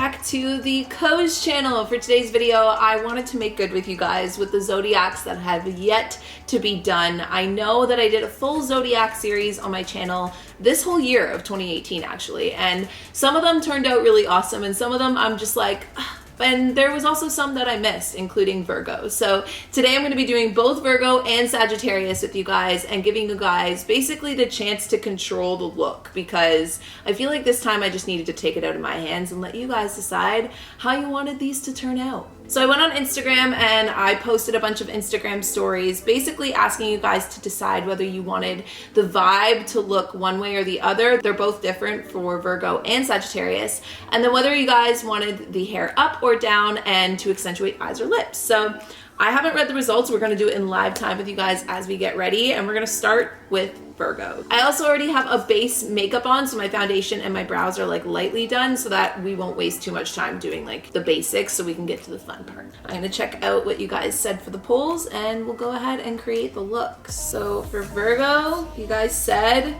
back to the Koze channel. For today's video, I wanted to make good with you guys with the zodiacs that have yet to be done. I know that I did a full zodiac series on my channel this whole year of 2018 actually, and some of them turned out really awesome and some of them I'm just like, ugh. And there was also some that I missed, including Virgo. So today I'm going to be doing both Virgo and Sagittarius with you guys and giving you guys basically the chance to control the look, because I feel like this time I just needed to take it out of my hands and let you guys decide how you wanted these to turn out. So I went on Instagram and I posted a bunch of Instagram stories basically asking you guys to decide whether you wanted the vibe to look one way or the other. They're both different for Virgo and Sagittarius. And then whether you guys wanted the hair up or down and to accentuate eyes or lips. So I haven't read the results. We're going to do it in live time with you guys as we get ready, and we're going to start with Virgo. I also already have a base makeup on, so my foundation and my brows are like lightly done so that we won't waste too much time doing like the basics so we can get to the fun part. I'm going to check out what you guys said for the polls and we'll go ahead and create the look. So for Virgo, you guys said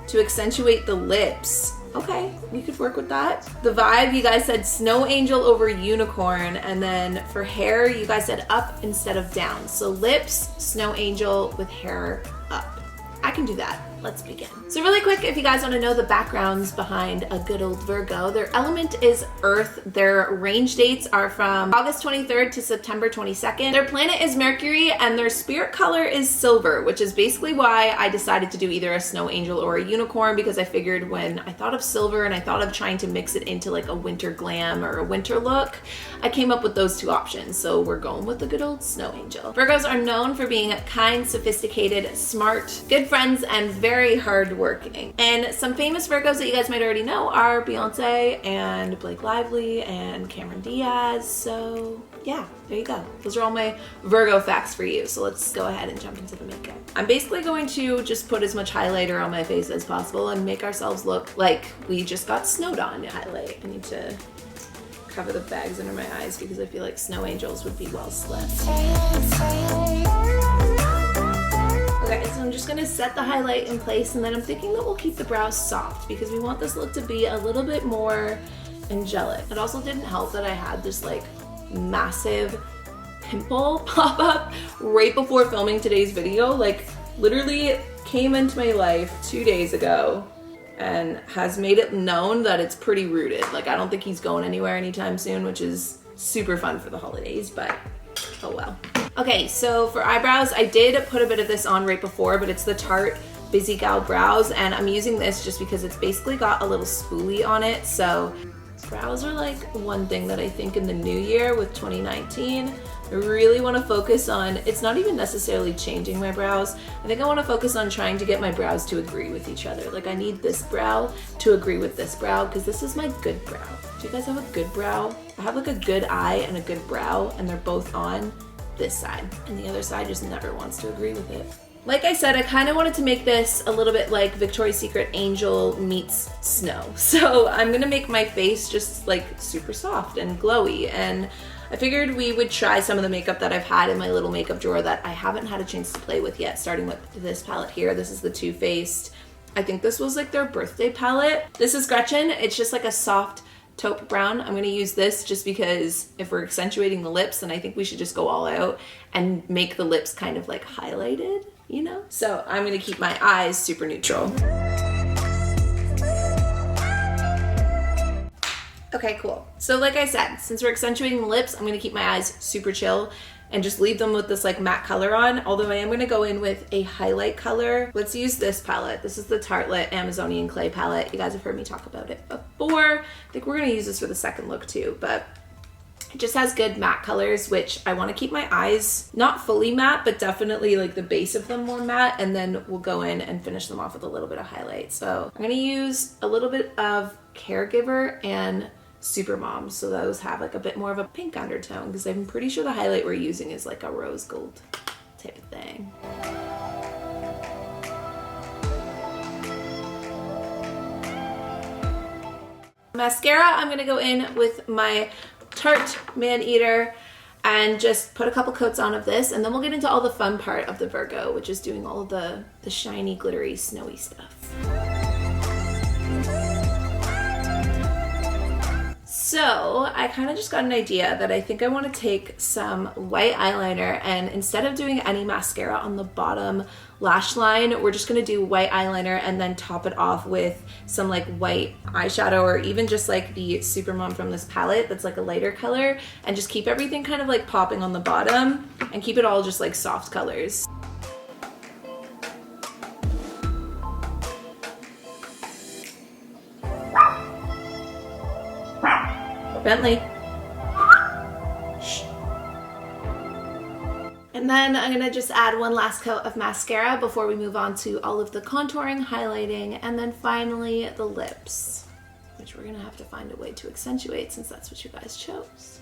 to accentuate the lips. Okay, we could work with that. The vibe, you guys said snow angel over unicorn, and then for hair, you guys said up instead of down. So lips, snow angel with hair up. I can do that. Let's begin. So really quick, if you guys want to know the backgrounds behind a good old Virgo, their element is Earth. Their range dates are from August 23rd to September 22nd. Their planet is Mercury and their spirit color is silver, which is basically why I decided to do either a snow angel or a unicorn, because I figured when I thought of silver and I thought of trying to mix it into like a winter glam or a winter look, I came up with those two options. So we're going with the good old snow angel. Virgos are known for being kind, sophisticated, smart, good friends, and very hardworking. And some famous Virgos that you guys might already know are Beyonce and Blake Lively and Cameron Diaz. So yeah, there you go. Those are all my Virgo facts for you. So let's go ahead and jump into the makeup. I'm basically going to just put as much highlighter on my face as possible and make ourselves look like we just got snowed on. Highlight. I need to cover the bags under my eyes because I feel like snow angels would be well slept. Okay, so I'm just gonna set the highlight in place, and then I'm thinking that we'll keep the brows soft because we want this look to be a little bit more angelic. It also didn't help that I had this like massive pimple pop up right before filming today's video. Like literally it came into my life 2 days ago and has made it known that it's pretty rooted. Like I don't think he's going anywhere anytime soon, which is super fun for the holidays, but oh well. Okay, so for eyebrows, I did put a bit of this on right before, but it's the Tarte Busy Gal Brows, and I'm using this just because it's basically got a little spoolie on it. So brows are like one thing that I think in the new year with 2019, I really want to focus on. It's not even necessarily changing my brows. I think I want to focus on trying to get my brows to agree with each other. Like I need this brow to agree with this brow because this is my good brow. Do you guys have a good brow? I have like a good eye and a good brow, and they're both on this side, and the other side just never wants to agree with it. Like I said, I kind of wanted to make this a little bit like Victoria's Secret Angel meets snow. So I'm gonna make my face just like super soft and glowy, and I figured we would try some of the makeup that I've had in my little makeup drawer that I haven't had a chance to play with yet, starting with this palette here. This is the Too Faced. I think this was like their birthday palette. This is Gretchen. It's just like a soft taupe brown. I'm gonna use this just because if we're accentuating the lips, then I think we should just go all out and make the lips kind of like highlighted, you know? So I'm gonna keep my eyes super neutral. Okay, cool. So like I said, since we're accentuating the lips, I'm gonna keep my eyes super chill and just leave them with this like matte color on, although I am gonna go in with a highlight color. Let's use this palette. This is the Tartelette Amazonian Clay palette. You guys have heard me talk about it before. I think we're gonna use this for the second look too, but it just has good matte colors, which I wanna keep my eyes not fully matte, but definitely like the base of them more matte, and then we'll go in and finish them off with a little bit of highlight. So I'm gonna use a little bit of Caregiver and Supermom, so those have like a bit more of a pink undertone, because I'm pretty sure the highlight we're using is like a rose gold type of thing. Mascara, I'm gonna go in with my Tarte Maneater and just put a couple coats on of this, and then we'll get into all the fun part of the Virgo, which is doing all of the shiny, glittery, snowy stuff. So I kind of just got an idea that I think I want to take some white eyeliner, and instead of doing any mascara on the bottom lash line, we're just going to do white eyeliner and then top it off with some like white eyeshadow, or even just like the Supermom from this palette that's like a lighter color, and just keep everything kind of like popping on the bottom and keep it all just like soft colors. Bentley. Shh. And then I'm gonna just add one last coat of mascara before we move on to all of the contouring, highlighting, and then finally the lips, which we're gonna have to find a way to accentuate since that's what you guys chose.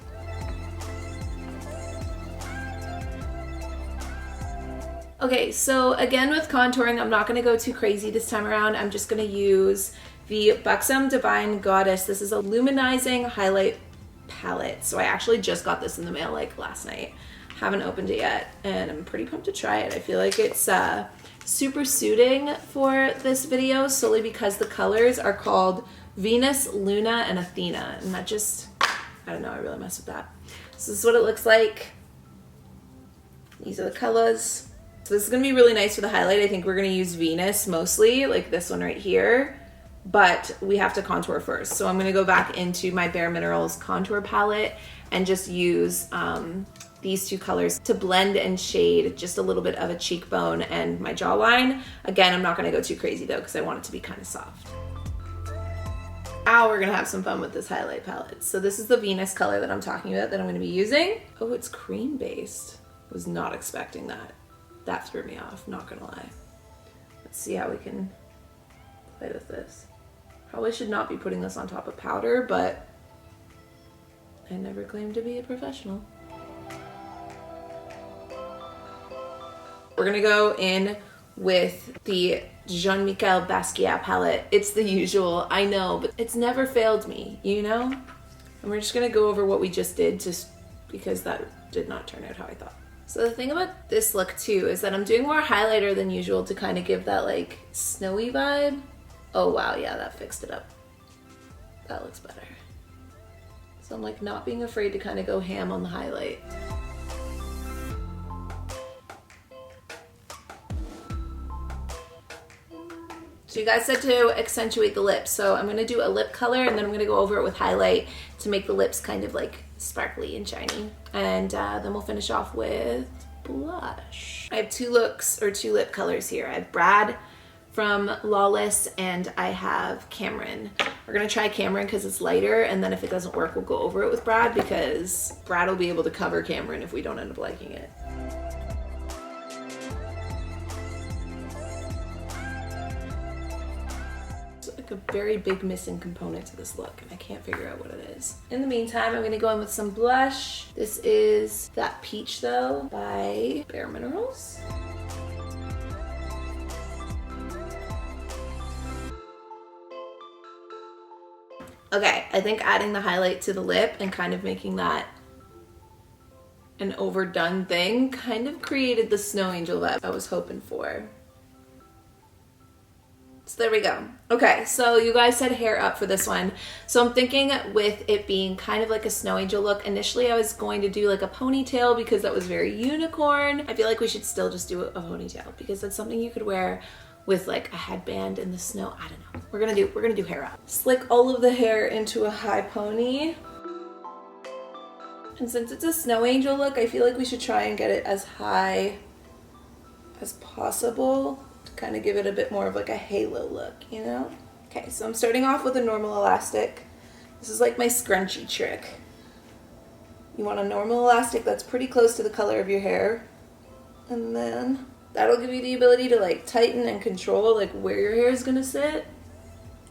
Okay, so again with contouring, I'm not gonna go too crazy this time around. I'm just gonna use the Buxom Divine Goddess. This is a luminizing highlight palette. So I actually just got this in the mail like last night. Haven't opened it yet, and I'm pretty pumped to try it. I feel like it's super suiting for this video solely because the colors are called Venus, Luna, and Athena. And that just, I don't know, I really mess with that. So this is what it looks like. These are the colors. So this is gonna be really nice for the highlight. I think we're gonna use Venus mostly, like this one right here. But we have to contour first. So I'm gonna go back into my Bare Minerals contour palette and just use these two colors to blend and shade just a little bit of a cheekbone and my jawline. Again, I'm not gonna go too crazy though because I want it to be kind of soft. Now we're gonna have some fun with this highlight palette. So this is the Venus color that I'm talking about that I'm gonna be using. Oh, it's cream based. Was not expecting that. That threw me off, not gonna lie. Let's see how we can play with this. Probably should not be putting this on top of powder, but I never claimed to be a professional. We're gonna go in with the Jean-Michel Basquiat palette. It's the usual, I know, but it's never failed me, you know? And we're just gonna go over what we just did just because that did not turn out how I thought. So the thing about this look too is that I'm doing more highlighter than usual to kind of give that like snowy vibe. Oh wow, yeah, that fixed it up. That looks better. So I'm like not being afraid to kind of go ham on the highlight. So you guys said to accentuate the lips. So I'm gonna do a lip color and then I'm gonna go over it with highlight to make the lips kind of like sparkly and shiny. And then we'll finish off with blush. I have two lip colors here. I have Brad from Lawless and I have Cameron. We're gonna try Cameron because it's lighter, and then if it doesn't work, we'll go over it with Brad because Brad will be able to cover Cameron if we don't end up liking it. It's like a very big missing component to this look and I can't figure out what it is. In the meantime, I'm gonna go in with some blush. This is that Peach though by Bare Minerals. Okay, I think adding the highlight to the lip and kind of making that an overdone thing kind of created the snow angel vibe I was hoping for. So there we go. Okay, so you guys said hair up for this one. So I'm thinking with it being kind of like a snow angel look, initially I was going to do like a ponytail because that was very unicorn. I feel like we should still just do a ponytail because that's something you could wear with like a headband in the snow. I don't know. We're gonna do hair up. Slick all of the hair into a high pony. And since it's a snow angel look, I feel like we should try and get it as high as possible to kind of give it a bit more of like a halo look, you know? Okay, so I'm starting off with a normal elastic. This is like my scrunchie trick. You want a normal elastic that's pretty close to the color of your hair. And then that'll give you the ability to like tighten and control like where your hair is gonna sit.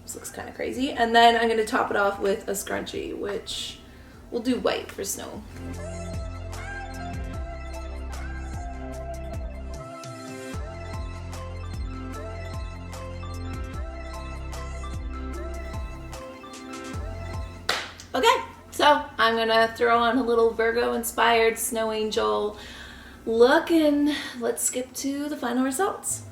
This looks kind of crazy. And then I'm gonna top it off with a scrunchie, which we'll do white for snow. Okay, so I'm gonna throw on a little Virgo inspired snow angel look and let's skip to the final results.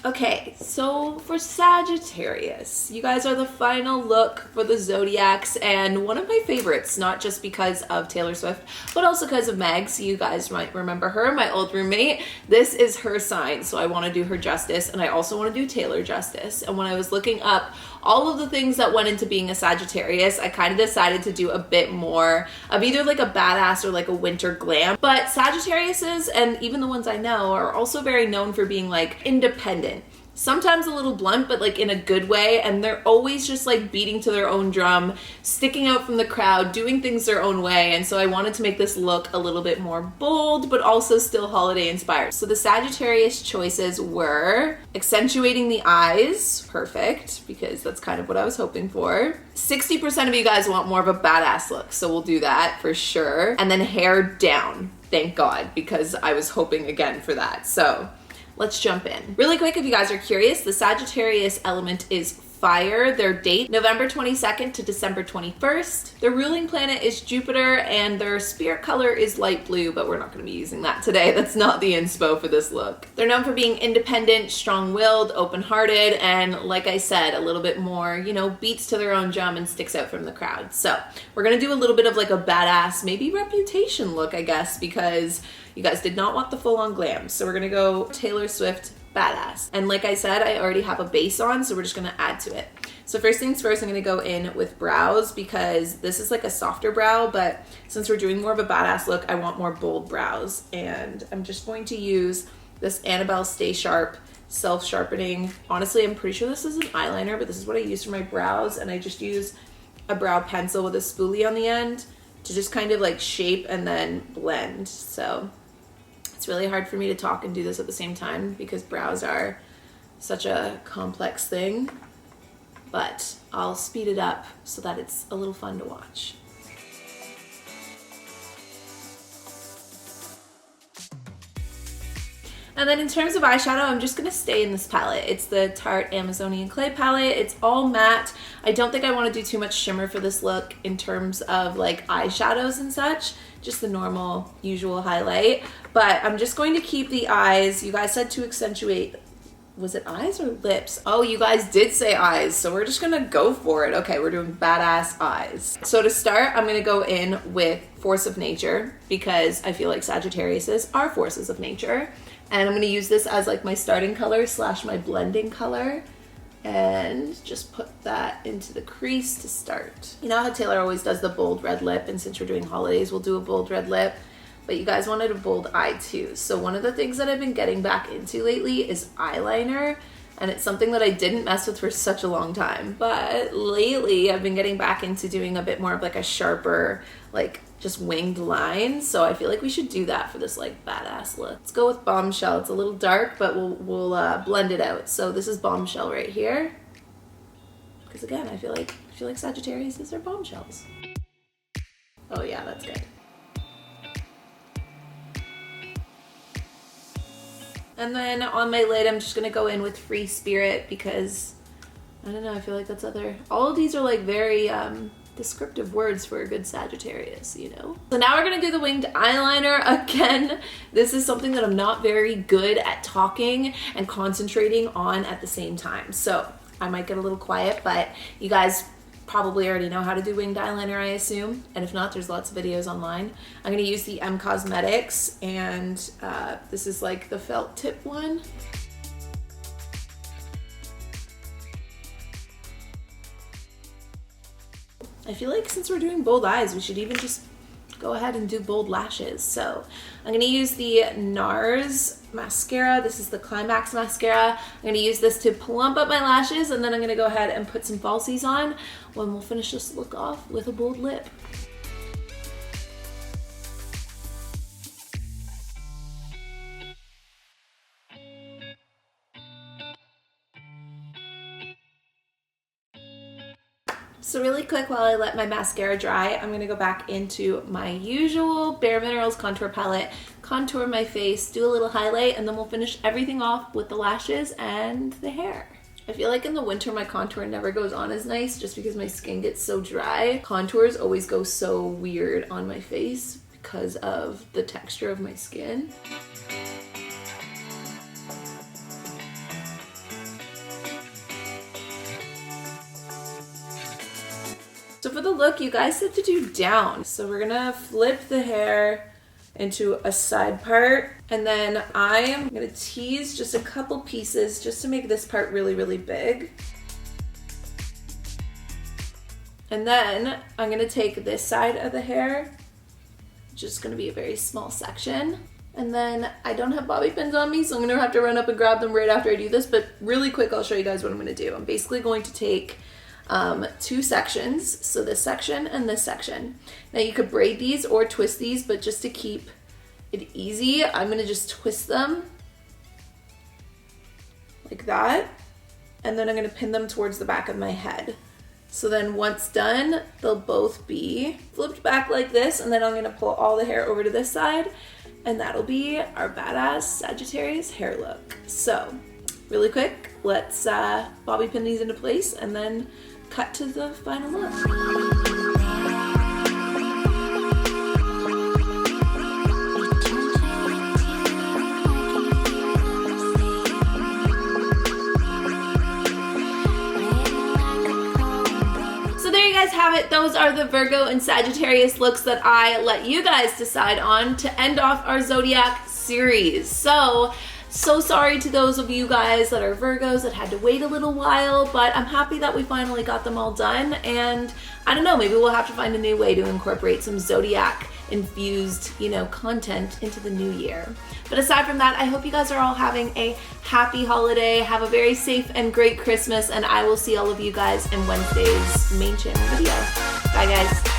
Okay, so for Sagittarius, you guys are the final look for the Zodiacs, and one of my favorites, not just because of Taylor Swift, but also because of Megs. You guys might remember her, my old roommate. This is her sign, so I want to do her justice, and I also want to do Taylor justice. And when I was looking up all of the things that went into being a Sagittarius, I kind of decided to do a bit more of either like a badass or like a winter glam. But Sagittariuses, and even the ones I know, are also very known for being like independent. Sometimes a little blunt, but like in a good way, and they're always just like beating to their own drum, sticking out from the crowd, doing things their own way. And so I wanted to make this look a little bit more bold, but also still holiday inspired. So the Sagittarius choices were accentuating the eyes, perfect, because that's kind of what I was hoping for. 60% of you guys want more of a badass look, so we'll do that for sure. And then hair down, thank God, because I was hoping again for that. So let's jump in. Really quick, if you guys are curious, the Sagittarius element is fire. Their date, November 22nd to December 21st. Their ruling planet is Jupiter, and their spirit color is light blue, but we're not going to be using that today. That's not the inspo for this look. They're known for being independent, strong-willed, open-hearted, and like I said, a little bit more, you know, beats to their own drum and sticks out from the crowd. So we're going to do a little bit of like a badass, maybe reputation look, I guess, because you guys did not want the full-on glam. So we're going to go Taylor Swift badass. And like I said, I already have a base on, so we're just gonna add to it. So first things first, I'm gonna go in with brows because this is like a softer brow, but since we're doing more of a badass look, I want more bold brows. And I'm just going to use this Annabelle Stay Sharp self-sharpening. Honestly, I'm pretty sure this is an eyeliner, but this is what I use for my brows. And I just use a brow pencil with a spoolie on the end to just kind of like shape and then blend. So it's really hard for me to talk and do this at the same time because brows are such a complex thing, but I'll speed it up so that it's a little fun to watch. And then in terms of eyeshadow, I'm just gonna stay in this palette. It's the Tarte Amazonian Clay palette. It's all matte. I don't think I wanna do too much shimmer for this look in terms of like eyeshadows and such, just the normal, usual highlight. But I'm just going to keep the eyes. You guys said to accentuate, was it eyes or lips? Oh, you guys did say eyes, so we're just gonna go for it. Okay, we're doing badass eyes. So to start, I'm gonna go in with Force of Nature because I feel like Sagittariuses are forces of nature. And I'm gonna use this as like my starting color / my blending color. And just put that into the crease to start. You know how Taylor always does the bold red lip, and since we're doing holidays, we'll do a bold red lip, but you guys wanted a bold eye too. So one of the things that I've been getting back into lately is eyeliner, and it's something that I didn't mess with for such a long time. But lately I've been getting back into doing a bit more of like a sharper, like just winged line. So I feel like we should do that for this like badass look. Let's go with Bombshell. It's a little dark, but we'll blend it out. So this is Bombshell right here. Because again, I feel like Sagittarius are bombshells. Oh yeah, that's good. And then on my lid, I'm just gonna go in with Free Spirit because I don't know, I feel like that's all of these are like very descriptive words for a good Sagittarius, you know? So now we're gonna do the winged eyeliner again. This is something that I'm not very good at talking and concentrating on at the same time. So I might get a little quiet, but you guys probably already know how to do winged eyeliner, I assume. And if not, there's lots of videos online. I'm gonna use the M Cosmetics, and this is like the felt tip one. I feel like since we're doing bold eyes, we should even just go ahead and do bold lashes. So I'm gonna use the NARS mascara. This is the Climax mascara. I'm gonna use this to plump up my lashes, and then I'm gonna go ahead and put some falsies on when we'll finish this look off with a bold lip. So really quick, while I let my mascara dry, I'm gonna go back into my usual Bare Minerals contour palette, contour my face, do a little highlight, and then we'll finish everything off with the lashes and the hair. I feel like in the winter my contour never goes on as nice just because my skin gets so dry. Contours always go so weird on my face because of the texture of my skin. for the look, you guys said to do down. So we're gonna flip the hair into a side part, and then I am gonna tease just a couple pieces just to make this part really, really big. And then I'm gonna take this side of the hair, just gonna be a very small section. And then I don't have bobby pins on me, so I'm gonna have to run up and grab them right after I do this, but really quick, I'll show you guys what I'm gonna do. I'm basically going to take 2 sections, so this section and this section. Now you could braid these or twist these, but just to keep it easy, I'm gonna just twist them like that, and then I'm gonna pin them towards the back of my head. So then once done, they'll both be flipped back like this, and then I'm gonna pull all the hair over to this side, and that'll be our badass Sagittarius hair look. So really quick, let's bobby pin these into place and then cut to the final look. Have it. Those are the Virgo and Sagittarius looks that I let you guys decide on to end off our Zodiac series. So sorry to those of you guys that are Virgos that had to wait a little while, but I'm happy that we finally got them all done. And I don't know, maybe we'll have to find a new way to incorporate some Zodiac infused, content into the new year. But aside from that, I hope you guys are all having a happy holiday. Have a very safe and great Christmas, and I will see all of you guys in Wednesday's main channel video. Bye guys.